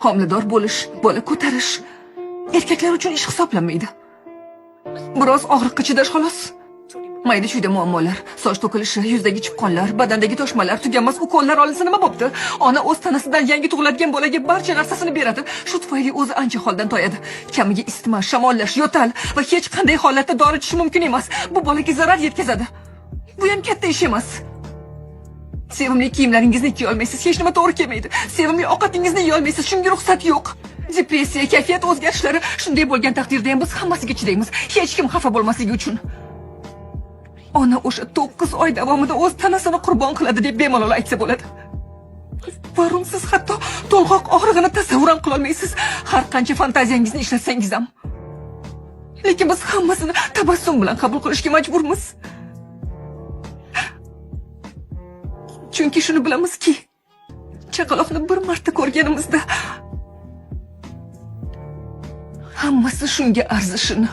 Homilador bo'lish, bola ko'tarish erkaklar uchun ish hisoblanmaydi. Biroz og'riqqa chidash xolos. Mayda-chuyda muammolar, soch to'kilishi, yuzdagi chipqonlar, badandagi toshmalar, tuganmas ukollar olinsa nima bo'pti? Ona o'z tanasidan yangi tug'iladigan bolaga barcha narsasini beradi. Shu tufayli o'zi ancha holdan toyadi. Kamiga isitma, shamollash, yo'tal va hech qanday holatda dori ichish mumkin emas. Bu bolaga zarar yetkazadi. Bu ham katta ish emas. Sevimli kiyimlaringizni kiya olmaysiz, hech nima to'g'ri kelmaydi. Sevimli ovqatingizni yeya olmaysiz, shunga ruxsat yo'q. Depressiya, kayfiyat o'zgarishlari shunday bo'lgan taqdirda ham biz hammasiga chidaymiz, hech kim xafa bo'lmasligi uchun. Ona o'sha 9 oy davomida o'z tanasini qurbon qiladi deb bemalol aytsa bo'ladi. Varun, siz hatto to'lg'oq og'rig'ini tasavvur ham qila olmaysiz, har qancha fantaziyangizni ishlatsangiz ham. Lekin biz hammasini tabassum bilan qabul qilishga majburmiz. Chunki shuni bilamizki, chaqaloqni bir marta ko'rganimizda hammasi shunga arzishini